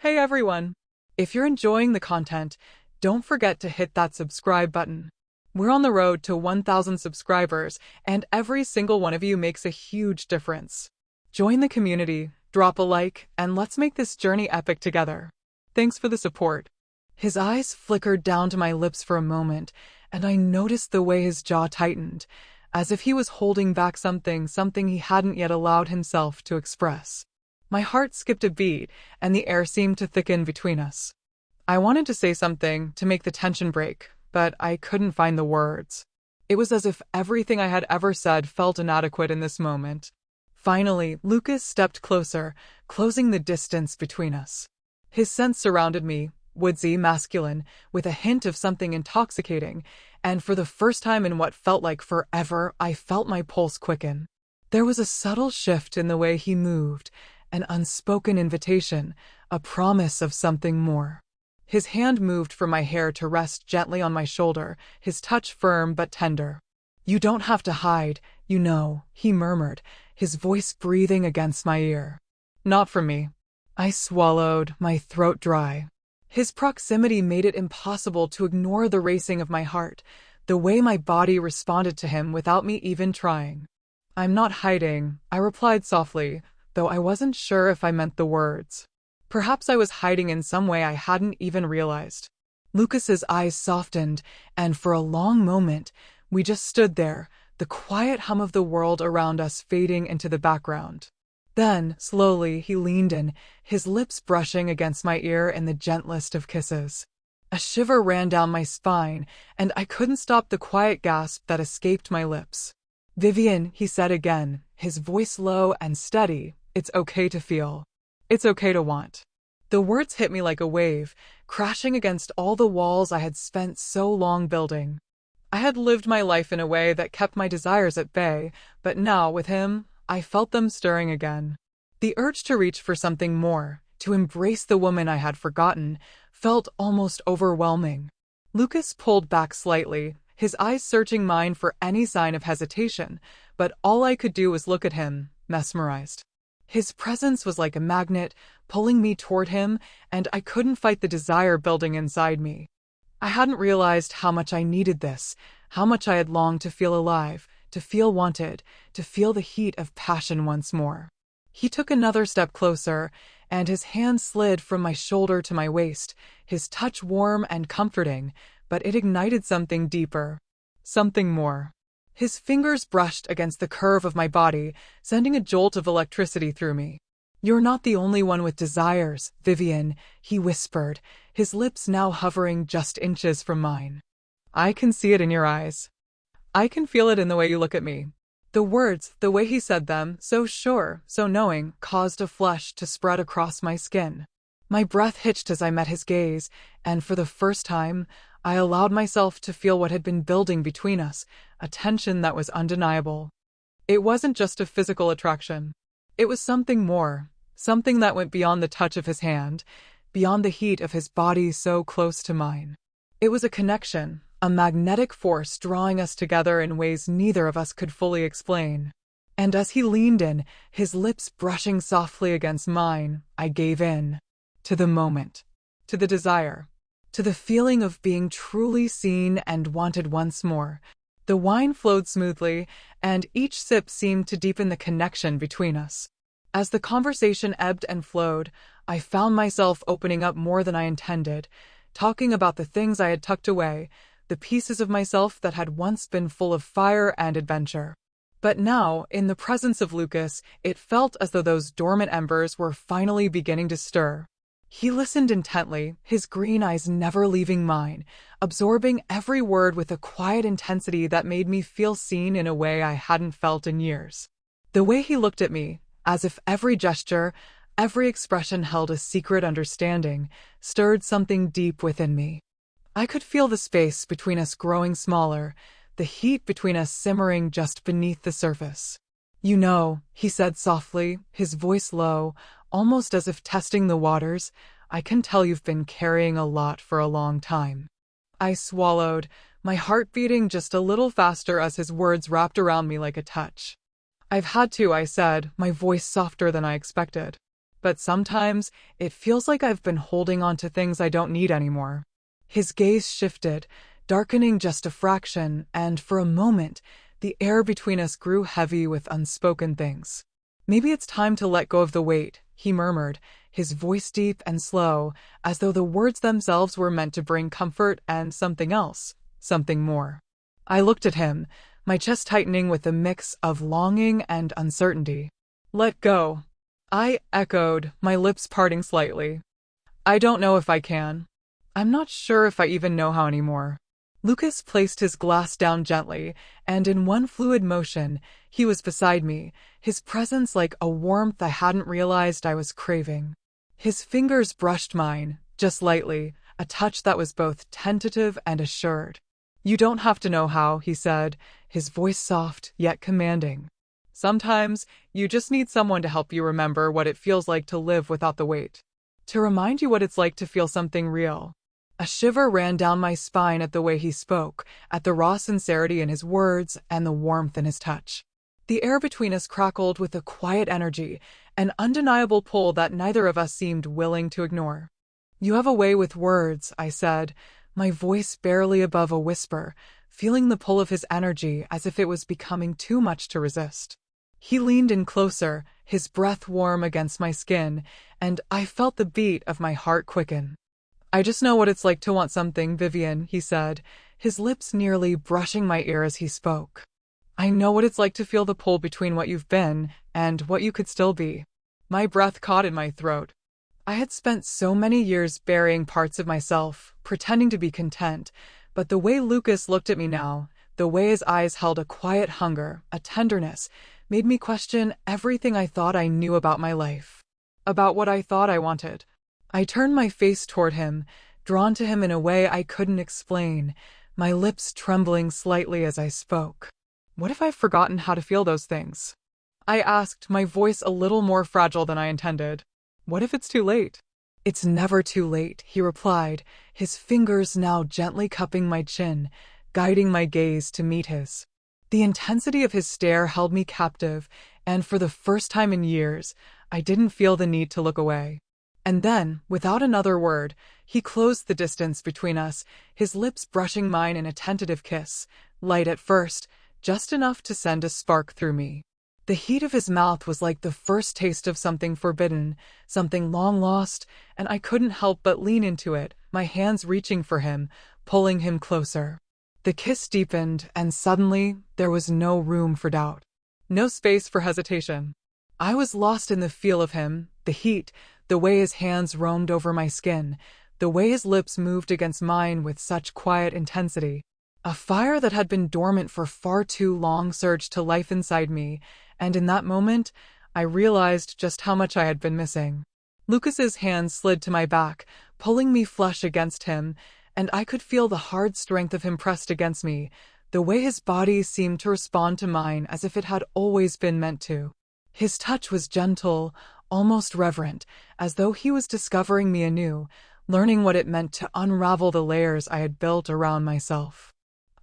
Hey everyone! If you're enjoying the content, don't forget to hit that subscribe button. We're on the road to 1,000 subscribers, and every single one of you makes a huge difference. Join the community, drop a like, and let's make this journey epic together. Thanks for the support. His eyes flickered down to my lips for a moment, and I noticed the way his jaw tightened, as if he was holding back something he hadn't yet allowed himself to express. My heart skipped a beat, and the air seemed to thicken between us. I wanted to say something to make the tension break, but I couldn't find the words. It was as if everything I had ever said felt inadequate in this moment. Finally, Lucas stepped closer, closing the distance between us. His scent surrounded me, woodsy, masculine, with a hint of something intoxicating, and for the first time in what felt like forever, I felt my pulse quicken. There was a subtle shift in the way he moved, an unspoken invitation, a promise of something more. His hand moved from my hair to rest gently on my shoulder, his touch firm but tender. "You don't have to hide, you know," he murmured, his voice breathing against my ear. "Not from me." I swallowed, my throat dry. His proximity made it impossible to ignore the racing of my heart, the way my body responded to him without me even trying. "I'm not hiding," I replied softly, though I wasn't sure if I meant the words. Perhaps I was hiding in some way I hadn't even realized. Lucas's eyes softened, and for a long moment, we just stood there, the quiet hum of the world around us fading into the background. Then, slowly, he leaned in, his lips brushing against my ear in the gentlest of kisses. A shiver ran down my spine, and I couldn't stop the quiet gasp that escaped my lips. "Vivian," he said again, his voice low and steady, "it's okay to feel. It's okay to want." The words hit me like a wave, crashing against all the walls I had spent so long building. I had lived my life in a way that kept my desires at bay, but now, with him, I felt them stirring again. The urge to reach for something more, to embrace the woman I had forgotten, felt almost overwhelming. Lucas pulled back slightly, his eyes searching mine for any sign of hesitation, but all I could do was look at him, mesmerized. His presence was like a magnet, pulling me toward him, and I couldn't fight the desire building inside me. I hadn't realized how much I needed this, how much I had longed to feel alive, to feel wanted, to feel the heat of passion once more. He took another step closer, and his hand slid from my shoulder to my waist, his touch warm and comforting, but it ignited something deeper, something more. His fingers brushed against the curve of my body, sending a jolt of electricity through me. "You're not the only one with desires, Vivian," he whispered, his lips now hovering just inches from mine. "I can see it in your eyes. I can feel it in the way you look at me." The words, the way he said them, so sure, so knowing, caused a flush to spread across my skin. My breath hitched as I met his gaze, and for the first time, I allowed myself to feel what had been building between us, a tension that was undeniable. It wasn't just a physical attraction. It was something more, something that went beyond the touch of his hand, beyond the heat of his body so close to mine. It was a connection, a magnetic force drawing us together in ways neither of us could fully explain. And as he leaned in, his lips brushing softly against mine, I gave in. To the moment. To the desire. To the feeling of being truly seen and wanted once more. The wine flowed smoothly, and each sip seemed to deepen the connection between us. As the conversation ebbed and flowed, I found myself opening up more than I intended, talking about the things I had tucked away, the pieces of myself that had once been full of fire and adventure. But now, in the presence of Lucas, it felt as though those dormant embers were finally beginning to stir. He listened intently, his green eyes never leaving mine, absorbing every word with a quiet intensity that made me feel seen in a way I hadn't felt in years. The way he looked at me, as if every gesture, every expression held a secret understanding, stirred something deep within me. I could feel the space between us growing smaller, the heat between us simmering just beneath the surface. "You know," he said softly, his voice low, almost as if testing the waters, "I can tell you've been carrying a lot for a long time." I swallowed, my heart beating just a little faster as his words wrapped around me like a touch. "I've had to," I said, my voice softer than I expected. but sometimes it feels like I've been holding on to things I don't need anymore." His gaze shifted, darkening just a fraction, and for a moment, the air between us grew heavy with unspoken things. "Maybe it's time to let go of the weight," he murmured, his voice deep and slow, as though the words themselves were meant to bring comfort and something else, something more. I looked at him, my chest tightening with a mix of longing and uncertainty. "Let go," I echoed, my lips parting slightly. "I don't know if I can. I'm not sure if I even know how anymore." Lucas placed his glass down gently, and in one fluid motion, he was beside me, his presence like a warmth I hadn't realized I was craving. His fingers brushed mine, just lightly, a touch that was both tentative and assured. "You don't have to know how," he said, his voice soft yet commanding. "Sometimes, you just need someone to help you remember what it feels like to live without the weight. To remind you what it's like to feel something real." A shiver ran down my spine at the way he spoke, at the raw sincerity in his words and the warmth in his touch. The air between us crackled with a quiet energy, an undeniable pull that neither of us seemed willing to ignore. "You have a way with words," I said, my voice barely above a whisper, feeling the pull of his energy as if it was becoming too much to resist. He leaned in closer, his breath warm against my skin, and I felt the beat of my heart quicken. "I just know what it's like to want something, Vivian," he said, his lips nearly brushing my ear as he spoke. "I know what it's like to feel the pull between what you've been and what you could still be." My breath caught in my throat. I had spent so many years burying parts of myself, pretending to be content, but the way Lucas looked at me now, the way his eyes held a quiet hunger, a tenderness, made me question everything I thought I knew about my life, about what I thought I wanted. I turned my face toward him, drawn to him in a way I couldn't explain, my lips trembling slightly as I spoke. "What if I've forgotten how to feel those things?" I asked, my voice a little more fragile than I intended. "What if it's too late?" "It's never too late," he replied, his fingers now gently cupping my chin, guiding my gaze to meet his. The intensity of his stare held me captive, and for the first time in years, I didn't feel the need to look away. And then, without another word, he closed the distance between us, his lips brushing mine in a tentative kiss, light at first, just enough to send a spark through me. The heat of his mouth was like the first taste of something forbidden, something long lost, and I couldn't help but lean into it, my hands reaching for him, pulling him closer. The kiss deepened, and suddenly, there was no room for doubt. No space for hesitation. I was lost in the feel of him, the heat, the way his hands roamed over my skin, the way his lips moved against mine with such quiet intensity. A fire that had been dormant for far too long surged to life inside me, and in that moment, I realized just how much I had been missing. Lucas's hand slid to my back, pulling me flush against him, and I could feel the hard strength of him pressed against me, the way his body seemed to respond to mine as if it had always been meant to. His touch was gentle, almost reverent, as though he was discovering me anew, learning what it meant to unravel the layers I had built around myself.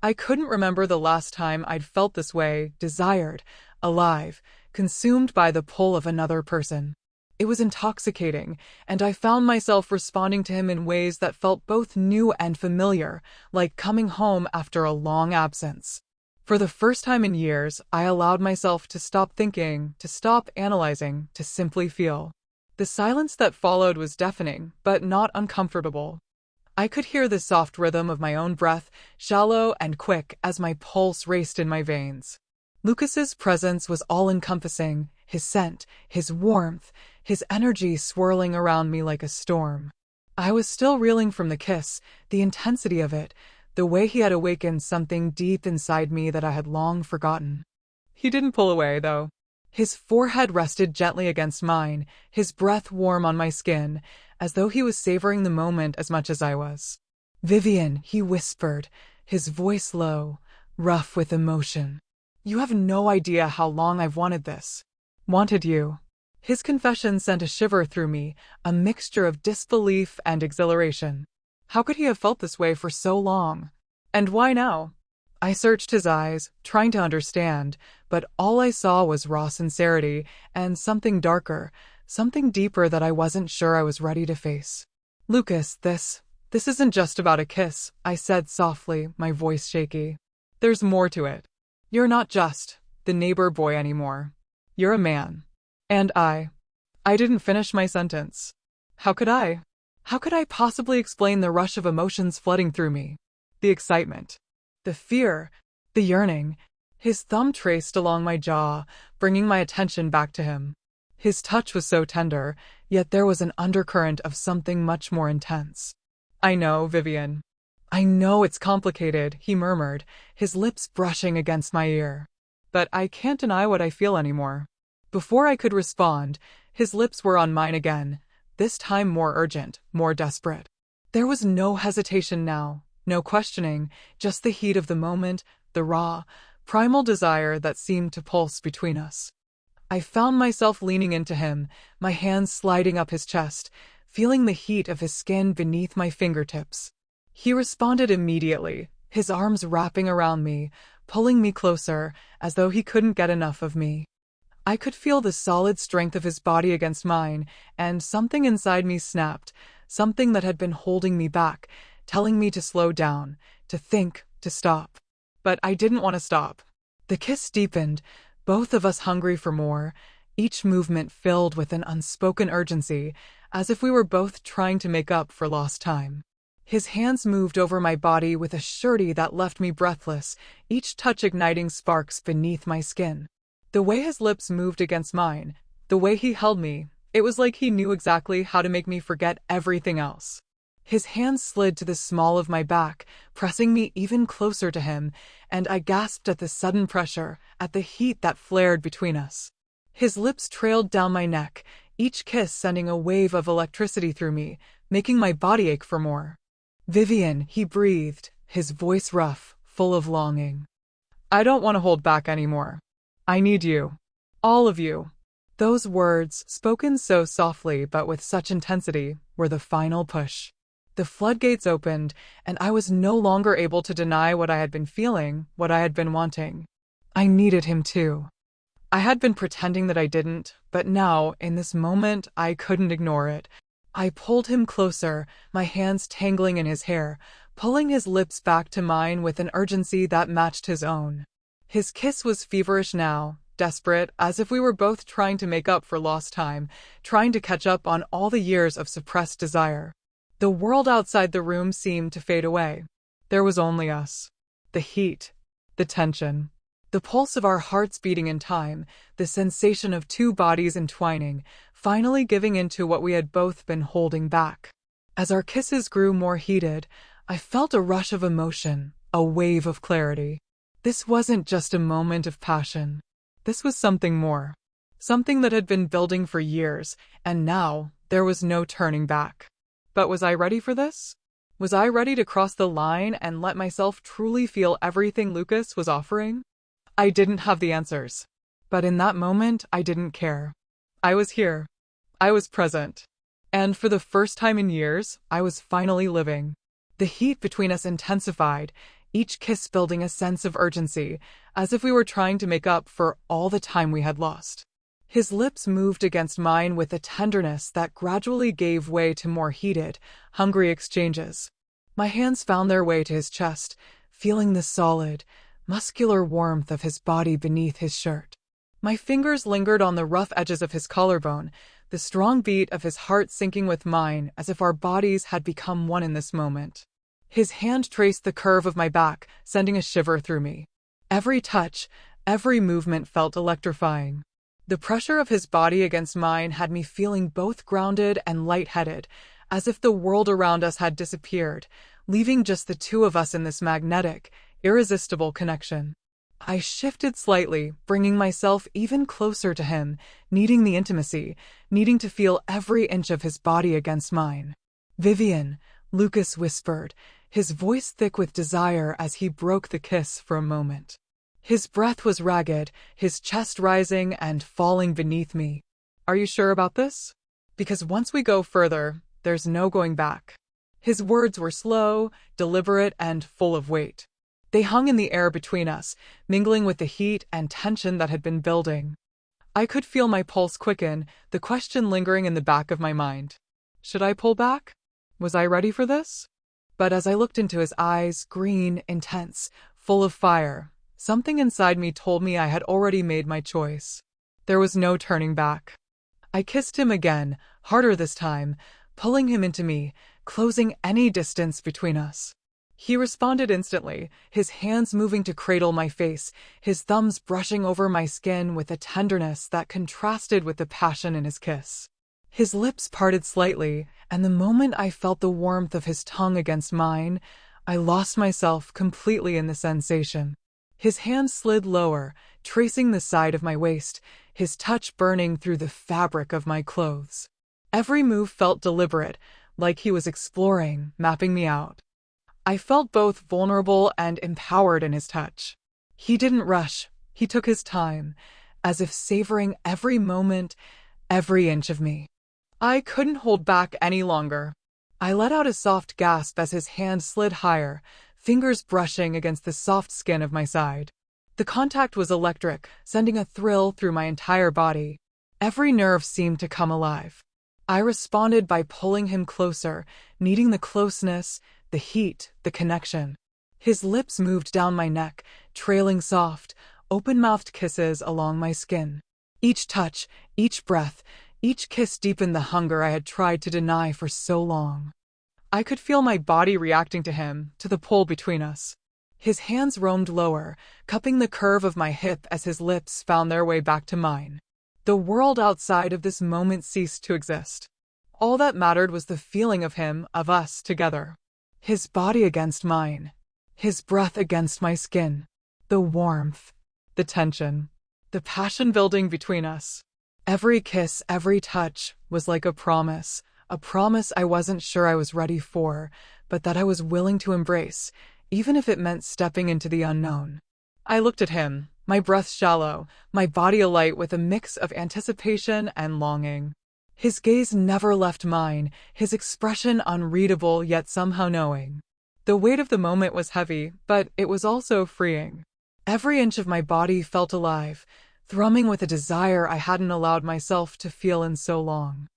I couldn't remember the last time I'd felt this way, desired, alive, consumed by the pull of another person. It was intoxicating, and I found myself responding to him in ways that felt both new and familiar, like coming home after a long absence. For the first time in years, I allowed myself to stop thinking, to stop analyzing, to simply feel. The silence that followed was deafening, but not uncomfortable. I could hear the soft rhythm of my own breath, shallow and quick as my pulse raced in my veins. Lucas's presence was all-encompassing, his scent, his warmth, his energy swirling around me like a storm. I was still reeling from the kiss, the intensity of it, the way he had awakened something deep inside me that I had long forgotten. He didn't pull away, though. His forehead rested gently against mine, his breath warm on my skin, as though he was savoring the moment as much as I was. "Vivian," he whispered, his voice low, rough with emotion. "You have no idea how long I've wanted this. Wanted you." His confession sent a shiver through me, a mixture of disbelief and exhilaration. How could he have felt this way for so long? And why now? I searched his eyes, trying to understand, but all I saw was raw sincerity and something darker, something deeper that I wasn't sure I was ready to face. "Lucas, this isn't just about a kiss," I said softly, my voice shaky. "There's more to it. You're not just the neighbor boy anymore. You're a man." And I didn't finish my sentence. How could I? How could I possibly explain the rush of emotions flooding through me? The excitement, the fear, the yearning. His thumb traced along my jaw, bringing my attention back to him. His touch was so tender, yet there was an undercurrent of something much more intense. "I know, Vivian. I know it's complicated," he murmured, his lips brushing against my ear. "But I can't deny what I feel anymore." Before I could respond, his lips were on mine again, this time more urgent, more desperate. There was no hesitation now, no questioning, just the heat of the moment, the raw, primal desire that seemed to pulse between us. I found myself leaning into him, my hands sliding up his chest, feeling the heat of his skin beneath my fingertips. He responded immediately, his arms wrapping around me, pulling me closer, as though he couldn't get enough of me. I could feel the solid strength of his body against mine, and something inside me snapped, something that had been holding me back, telling me to slow down, to think, to stop. But I didn't want to stop. The kiss deepened, both of us hungry for more, each movement filled with an unspoken urgency, as if we were both trying to make up for lost time. His hands moved over my body with a surety that left me breathless, each touch igniting sparks beneath my skin. The way his lips moved against mine, the way he held me, it was like he knew exactly how to make me forget everything else. His hands slid to the small of my back, pressing me even closer to him, and I gasped at the sudden pressure, at the heat that flared between us. His lips trailed down my neck, each kiss sending a wave of electricity through me, making my body ache for more. "Vivian," he breathed, his voice rough, full of longing. "I don't want to hold back anymore. I need you. All of you." Those words, spoken so softly but with such intensity, were the final push. The floodgates opened, and I was no longer able to deny what I had been feeling, what I had been wanting. I needed him too. I had been pretending that I didn't, but now, in this moment, I couldn't ignore it. I pulled him closer, my hands tangling in his hair, pulling his lips back to mine with an urgency that matched his own. His kiss was feverish now, desperate, as if we were both trying to make up for lost time, trying to catch up on all the years of suppressed desire. The world outside the room seemed to fade away. There was only us. The heat, the tension, the pulse of our hearts beating in time, the sensation of two bodies entwining, finally giving into what we had both been holding back. As our kisses grew more heated, I felt a rush of emotion, a wave of clarity. This wasn't just a moment of passion. This was something more. Something that had been building for years, and now there was no turning back. But was I ready for this? Was I ready to cross the line and let myself truly feel everything Lucas was offering? I didn't have the answers. But in that moment, I didn't care. I was here. I was present. And for the first time in years, I was finally living. The heat between us intensified, each kiss building a sense of urgency, as if we were trying to make up for all the time we had lost. His lips moved against mine with a tenderness that gradually gave way to more heated, hungry exchanges. My hands found their way to his chest, feeling the solid, muscular warmth of his body beneath his shirt. My fingers lingered on the rough edges of his collarbone, the strong beat of his heart syncing with mine as if our bodies had become one in this moment. His hand traced the curve of my back, sending a shiver through me. Every touch, every movement felt electrifying. The pressure of his body against mine had me feeling both grounded and lightheaded, as if the world around us had disappeared, leaving just the two of us in this magnetic, irresistible connection. I shifted slightly, bringing myself even closer to him, needing the intimacy, needing to feel every inch of his body against mine. "Vivian," Lucas whispered, his voice thick with desire as he broke the kiss for a moment. His breath was ragged, his chest rising and falling beneath me. "Are you sure about this? Because once we go further, there's no going back." His words were slow, deliberate, and full of weight. They hung in the air between us, mingling with the heat and tension that had been building. I could feel my pulse quicken, the question lingering in the back of my mind. Should I pull back? Was I ready for this? But as I looked into his eyes, green, intense, full of fire, something inside me told me I had already made my choice. There was no turning back. I kissed him again, harder this time, pulling him into me, closing any distance between us. He responded instantly, his hands moving to cradle my face, his thumbs brushing over my skin with a tenderness that contrasted with the passion in his kiss. His lips parted slightly, and the moment I felt the warmth of his tongue against mine, I lost myself completely in the sensation. His hand slid lower, tracing the side of my waist, his touch burning through the fabric of my clothes. Every move felt deliberate, like he was exploring, mapping me out. I felt both vulnerable and empowered in his touch. He didn't rush, he took his time, as if savoring every moment, every inch of me. I couldn't hold back any longer. I let out a soft gasp as his hand slid higher, fingers brushing against the soft skin of my side. The contact was electric, sending a thrill through my entire body. Every nerve seemed to come alive. I responded by pulling him closer, needing the closeness, the heat, the connection. His lips moved down my neck, trailing soft, open-mouthed kisses along my skin. Each touch, each breath, each kiss deepened the hunger I had tried to deny for so long. I could feel my body reacting to him, to the pull between us. His hands roamed lower, cupping the curve of my hip as his lips found their way back to mine. The world outside of this moment ceased to exist. All that mattered was the feeling of him, of us, together. His body against mine. His breath against my skin. The warmth. The tension. The passion building between us. Every kiss, every touch was like a promise I wasn't sure I was ready for, but that I was willing to embrace, even if it meant stepping into the unknown. I looked at him, my breath shallow, my body alight with a mix of anticipation and longing. His gaze never left mine, his expression unreadable yet somehow knowing. The weight of the moment was heavy, but it was also freeing. Every inch of my body felt alive, thrumming with a desire I hadn't allowed myself to feel in so long.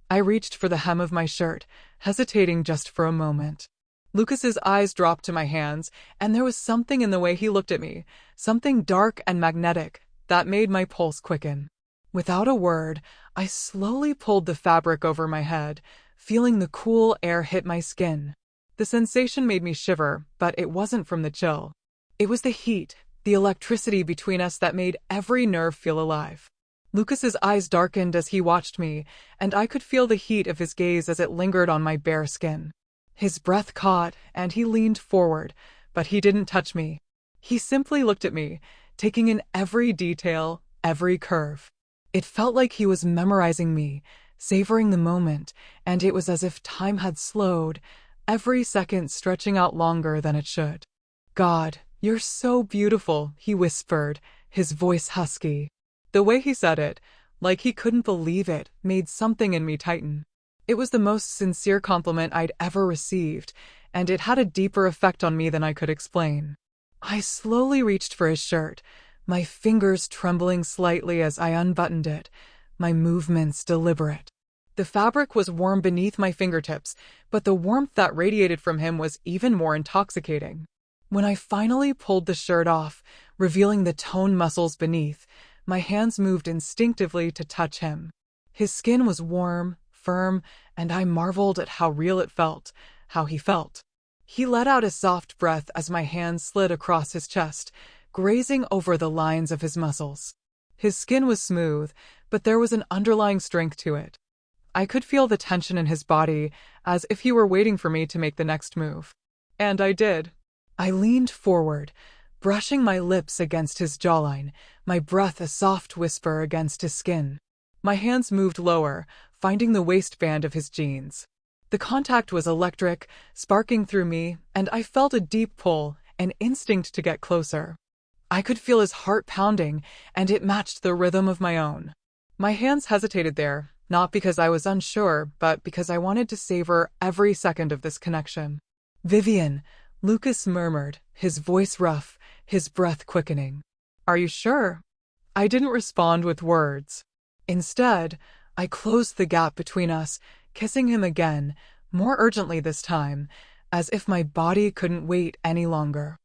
I reached for the hem of my shirt, hesitating just for a moment. Lucas's eyes dropped to my hands, and there was something in the way he looked at me, something dark and magnetic, that made my pulse quicken. Without a word, I slowly pulled the fabric over my head, feeling the cool air hit my skin. The sensation made me shiver, but it wasn't from the chill. It was the heat, the electricity between us that made every nerve feel alive. Lucas's eyes darkened as he watched me, and I could feel the heat of his gaze as it lingered on my bare skin. His breath caught, and he leaned forward, but he didn't touch me. He simply looked at me, taking in every detail, every curve. It felt like he was memorizing me, savoring the moment, and it was as if time had slowed, every second stretching out longer than it should. "God, you're so beautiful," he whispered, his voice husky. The way he said it, like he couldn't believe it, made something in me tighten. It was the most sincere compliment I'd ever received, and it had a deeper effect on me than I could explain. I slowly reached for his shirt, my fingers trembling slightly as I unbuttoned it, my movements deliberate. The fabric was warm beneath my fingertips, but the warmth that radiated from him was even more intoxicating. When I finally pulled the shirt off, revealing the toned muscles beneath, my hands moved instinctively to touch him. His skin was warm, firm, and I marveled at how real it felt, how he felt. He let out a soft breath as my hands slid across his chest, grazing over the lines of his muscles. His skin was smooth, but there was an underlying strength to it. I could feel the tension in his body, as if he were waiting for me to make the next move. And I did. I leaned forward, brushing my lips against his jawline, my breath a soft whisper against his skin. My hands moved lower, finding the waistband of his jeans. The contact was electric, sparking through me, and I felt a deep pull, an instinct to get closer. I could feel his heart pounding, and it matched the rhythm of my own. My hands hesitated there, not because I was unsure, but because I wanted to savor every second of this connection. "Vivian," Lucas murmured, his voice rough, his breath quickening. "Are you sure?" I didn't respond with words. Instead, I closed the gap between us, kissing him again, more urgently this time, as if my body couldn't wait any longer.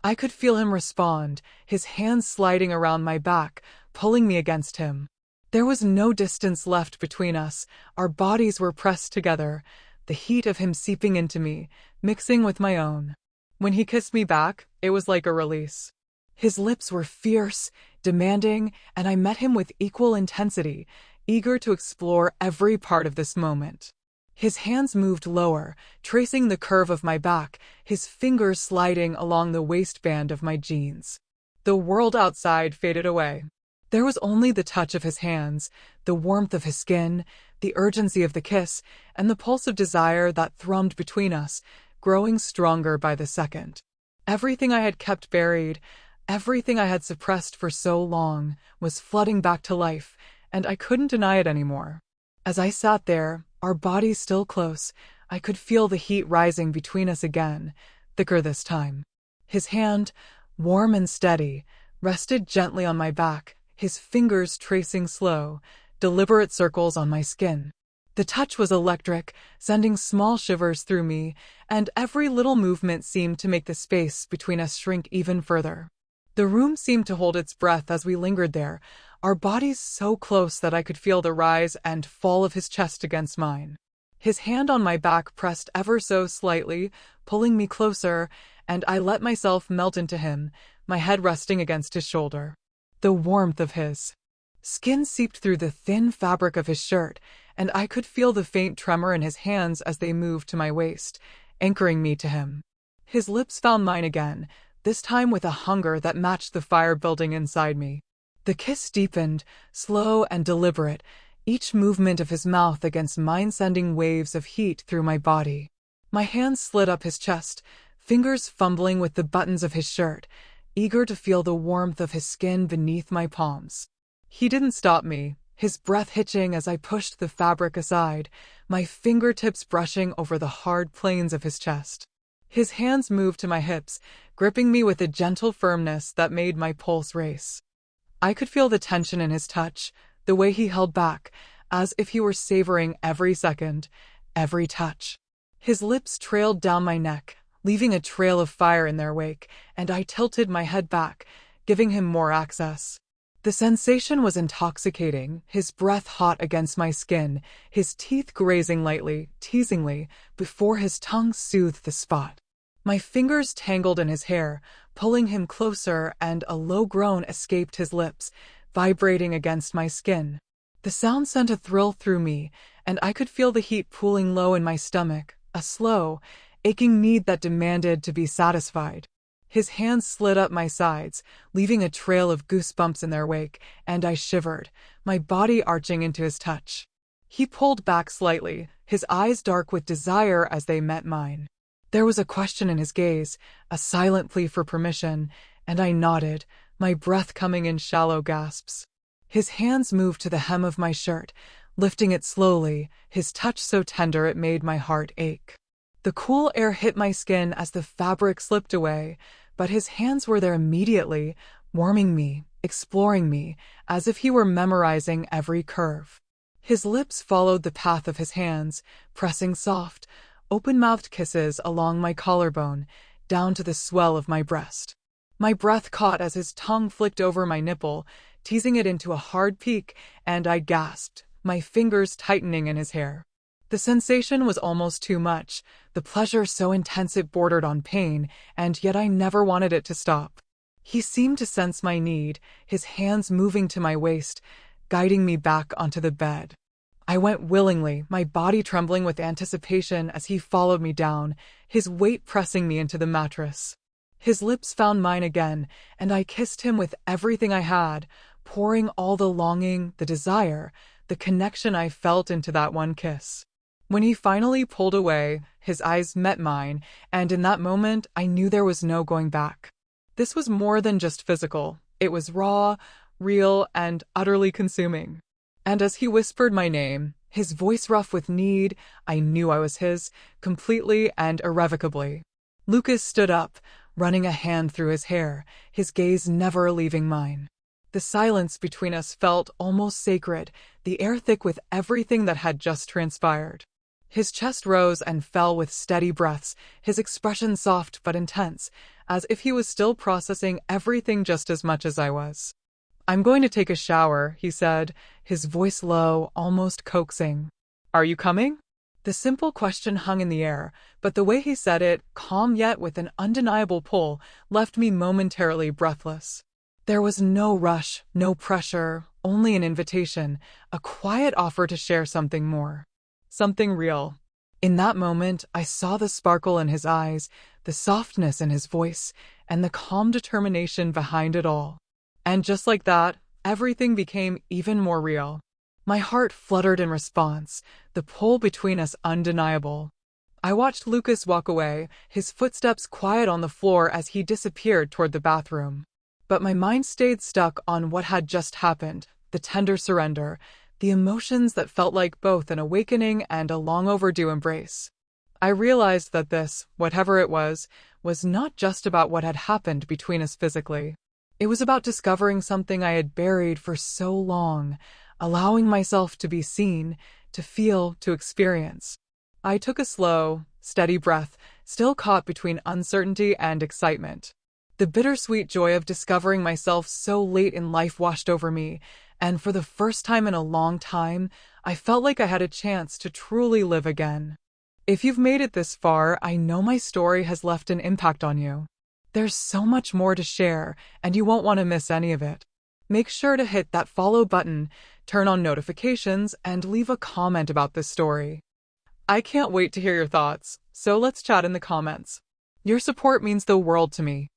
I could feel him respond, his hands sliding around my back, pulling me against him. There was no distance left between us. Our bodies were pressed together, the heat of him seeping into me, mixing with my own. When he kissed me back, it was like a release. His lips were fierce, demanding, and I met him with equal intensity, eager to explore every part of this moment. His hands moved lower, tracing the curve of my back, his fingers sliding along the waistband of my jeans. The world outside faded away. There was only the touch of his hands, the warmth of his skin, the urgency of the kiss, and the pulse of desire that thrummed between us, growing stronger by the second. Everything I had kept buried, everything I had suppressed for so long, was flooding back to life, and I couldn't deny it anymore. As I sat there, our bodies still close, I could feel the heat rising between us again, thicker this time. His hand, warm and steady, rested gently on my back, his fingers tracing slow, deliberate circles on my skin. The touch was electric, sending small shivers through me, and every little movement seemed to make the space between us shrink even further. The room seemed to hold its breath as we lingered there, our bodies so close that I could feel the rise and fall of his chest against mine. His hand on my back pressed ever so slightly, pulling me closer, and I let myself melt into him, my head resting against his shoulder. The warmth of his skin seeped through the thin fabric of his shirt, and I could feel the faint tremor in his hands as they moved to my waist, anchoring me to him. His lips found mine again, this time with a hunger that matched the fire building inside me. The kiss deepened, slow and deliberate, each movement of his mouth against mine sending waves of heat through my body. My hands slid up his chest, fingers fumbling with the buttons of his shirt, eager to feel the warmth of his skin beneath my palms. He didn't stop me, his breath hitching as I pushed the fabric aside, my fingertips brushing over the hard planes of his chest. His hands moved to my hips, gripping me with a gentle firmness that made my pulse race. I could feel the tension in his touch, the way he held back, as if he were savoring every second, every touch. His lips trailed down my neck, leaving a trail of fire in their wake, and I tilted my head back, giving him more access. The sensation was intoxicating, his breath hot against my skin, his teeth grazing lightly, teasingly, before his tongue soothed the spot. My fingers tangled in his hair, pulling him closer, and a low groan escaped his lips, vibrating against my skin. The sound sent a thrill through me, and I could feel the heat pooling low in my stomach, a slow, aching need that demanded to be satisfied. His hands slid up my sides, leaving a trail of goosebumps in their wake, and I shivered, my body arching into his touch. He pulled back slightly, his eyes dark with desire as they met mine. There was a question in his gaze, a silent plea for permission, and I nodded, my breath coming in shallow gasps. His hands moved to the hem of my shirt, lifting it slowly, his touch so tender it made my heart ache. The cool air hit my skin as the fabric slipped away, but his hands were there immediately, warming me, exploring me, as if he were memorizing every curve. His lips followed the path of his hands, pressing soft, open-mouthed kisses along my collarbone, down to the swell of my breast. My breath caught as his tongue flicked over my nipple, teasing it into a hard peak, and I gasped, my fingers tightening in his hair. The sensation was almost too much, the pleasure so intense it bordered on pain, and yet I never wanted it to stop. He seemed to sense my need, his hands moving to my waist, guiding me back onto the bed. I went willingly, my body trembling with anticipation as he followed me down, his weight pressing me into the mattress. His lips found mine again, and I kissed him with everything I had, pouring all the longing, the desire, the connection I felt into that one kiss. When he finally pulled away, his eyes met mine, and in that moment I knew there was no going back. This was more than just physical. It was raw, real, and utterly consuming. And as he whispered my name, his voice rough with need, I knew I was his, completely and irrevocably. Lucas stood up, running a hand through his hair, his gaze never leaving mine. The silence between us felt almost sacred, the air thick with everything that had just transpired. His chest rose and fell with steady breaths, his expression soft but intense, as if he was still processing everything just as much as I was. "I'm going to take a shower," he said, his voice low, almost coaxing. "Are you coming?" The simple question hung in the air, but the way he said it, calm yet with an undeniable pull, left me momentarily breathless. There was no rush, no pressure, only an invitation, a quiet offer to share something more. Something real. In that moment, I saw the sparkle in his eyes, the softness in his voice, and the calm determination behind it all. And just like that, everything became even more real. My heart fluttered in response, the pull between us undeniable. I watched Lucas walk away, his footsteps quiet on the floor as he disappeared toward the bathroom. But my mind stayed stuck on what had just happened, the tender surrender, the emotions that felt like both an awakening and a long overdue embrace. I realized that this, whatever it was not just about what had happened between us physically. It was about discovering something I had buried for so long, allowing myself to be seen, to feel, to experience. I took a slow, steady breath, still caught between uncertainty and excitement. The bittersweet joy of discovering myself so late in life washed over me, and for the first time in a long time, I felt like I had a chance to truly live again. If you've made it this far, I know my story has left an impact on you. There's so much more to share, and you won't want to miss any of it. Make sure to hit that follow button, turn on notifications, and leave a comment about this story. I can't wait to hear your thoughts, so let's chat in the comments. Your support means the world to me.